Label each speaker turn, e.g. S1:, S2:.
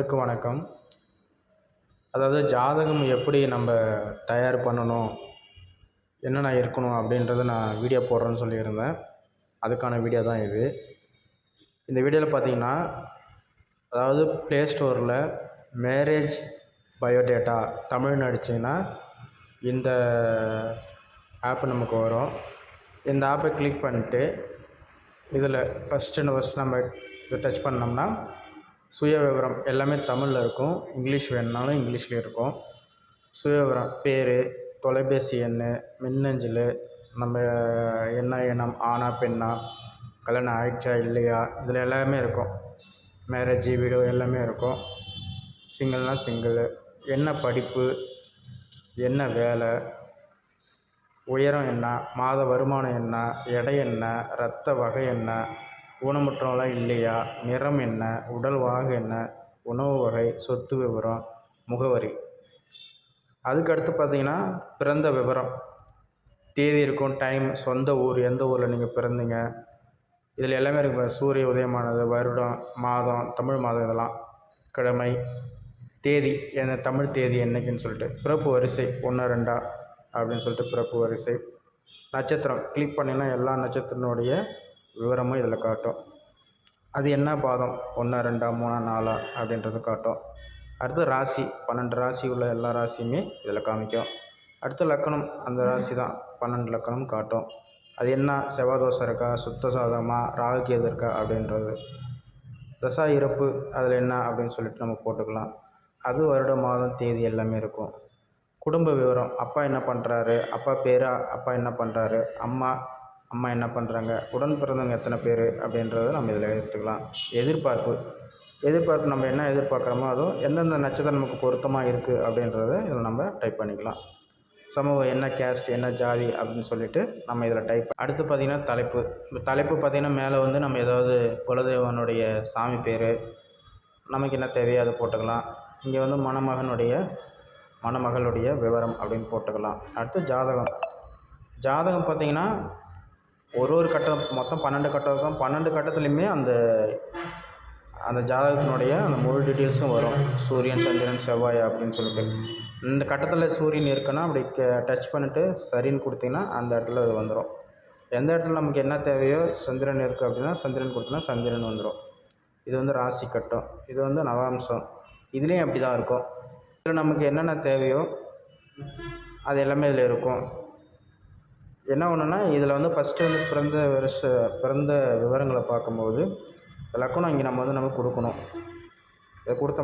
S1: வணக்கம். அதாவது ஜாதகம் எப்படி நம்ம தயார் பண்ணணும், என்னென்ன இருக்கணும் அப்படின்றத நான் வீடியோ போடுறேன்னு சொல்லியிருந்தேன். அதுக்கான வீடியோ தான் இது. இந்த வீடியோவில் பார்த்தீங்கன்னா, அதாவது ப்ளே ஸ்டோரில் மேரேஜ் பயோடேட்டா தமிழ்னு அடிச்சிங்கன்னா இந்த ஆப் நமக்கு வரும். இந்த ஆப்பை கிளிக் பண்ணிட்டு இதில் ஃபஸ்ட்டு நம்ம இதை டச் பண்ணோம்னா சுய விவரம் எல்லாமே தமிழில் இருக்கும். இங்கிலீஷ் வேணுனாலும் இங்கிலீஷ்லேயும் இருக்கும். சுய விவரம், பேர், தொலைபேசி எண், மின்னஞ்சல், நம்ம என்ன இனம், ஆணா பெண்ணா, கல்யாணம் ஆயிடுச்சா இல்லையா, இதில் எல்லாமே இருக்கும். மேரேஜ் வீடியோ எல்லாமே இருக்கும். சிங்கிள்னால் சிங்கிள், என்ன படிப்பு, என்ன வேலை, உயரம் என்ன, மாத வருமானம் என்ன, எடை என்ன, இரத்த வகை என்ன, ஊனமுற்றவங்களா இல்லையா, நிறம் என்ன, உடல் வாகு என்ன, உணவு வகை, சொத்து விவரம், முகவரி. அதுக்கடுத்து பார்த்திங்கன்னா பிறந்த விவரம், தேதி இருக்கும், டைம், சொந்த ஊர், எந்த ஊரில் நீங்கள் பிறந்தீங்க, இதில் எல்லாமே இருக்கும். சூரிய உதயமானது, வருடம், மாதம், தமிழ் மாதம், இதெல்லாம் கிழமை, தேதி, என்ன தமிழ் தேதி என்றைக்குன்னு சொல்லிட்டு, பிறப்பு வரிசை 1 2 அப்படின்னு சொல்லிட்டு பிறப்பு வரிசை, நட்சத்திரம் கிளிக் பண்ணிங்கன்னா எல்லா நட்சத்திரனுடைய விவரமும் இதில் காட்டும். அது என்ன பாதம் 1 2 3 4 அப்படின்றது காட்டும். அடுத்து ராசி, 12 ராசி உள்ள எல்லா ராசியுமே இதில் காமிக்கும். அடுத்து லக்கணம், அந்த ராசி தான் 12 லக்கணம் காட்டும். அது என்ன செவ்வாய் தோசை இருக்கா, சுத்த சாதகமா, ராகு கேது இருக்கா அப்படின்றது. தசா இறப்பு அதில் என்ன அப்படின்னு சொல்லிட்டு நம்ம போட்டுக்கலாம். அது வருடம், மாதம், தேதி எல்லாமே இருக்கும். குடும்ப விவரம், அப்பா என்ன பண்ணுறாரு, அப்பா பேர், அப்பா என்ன பண்ணுறாரு, அம்மா என்ன பண்ணுறாங்க, உடன் பிறந்தவங்க எத்தனை பேர் அப்படின்றத நம்ம இதில் எடுத்துக்கலாம். எதிர்பார்ப்பு நம்ம என்ன எதிர்பார்க்குறோமோ அதுவும் எந்தெந்த நட்சத்திரம் நமக்கு பொருத்தமாக இருக்குது அப்படின்றத இதில் நம்ம டைப் பண்ணிக்கலாம். சமூகம், என்ன கேஸ்ட், என்ன ஜாதி அப்படின்னு சொல்லிட்டு நம்ம இதில் டைப். அடுத்து பார்த்திங்கன்னா தலைப்பு. இந்த தலைப்பு பார்த்திங்கன்னா மேலே வந்து நம்ம ஏதாவது குலதெய்வனுடைய சாமி பேர், நமக்கு என்ன தேவையோ அதை போட்டுக்கலாம். இங்கே வந்து மணமகளுடைய விவரம் அப்படின்னு போட்டுக்கலாம். அடுத்து ஜாதகம் பார்த்திங்கன்னா ஒரு கட்டம் மொத்தம் 12 கட்டம் இருக்கும். 12 கட்டத்துலேயுமே அந்த ஜாதகத்தினுடைய அந்த முழு டீட்டெயில்ஸும் வரும். சூரியன், சந்திரன், செவ்வாய் அப்படின்னு சொல்லிட்டு. இந்த கட்டத்தில் சூரியன் இருக்குன்னா அப்படி டச் பண்ணிவிட்டு சரின்னு கொடுத்தீங்கன்னா அந்த இடத்துல அது வந்துடும். எந்த இடத்துல நமக்கு என்ன தேவையோ, சந்திரன் இருக்குது அப்படின்னா சந்திரன் கொடுத்தோன்னா சந்திரன் வந்துடும். இது வந்து ராசி கட்டம். இது வந்து நவாம்சம். இதுலேயும் அப்படி தான் இருக்கும். இதில் நமக்கு என்னென்ன தேவையோ அது எல்லாமே இதில் இருக்கும். என்ன ஒன்றுனா இதில் வந்து ஃபஸ்ட்டு வந்து பிறந்த விவரங்களை பார்க்கும்போது லக்கணம் இங்கே நம்ம கொடுக்கணும். இதை கொடுத்த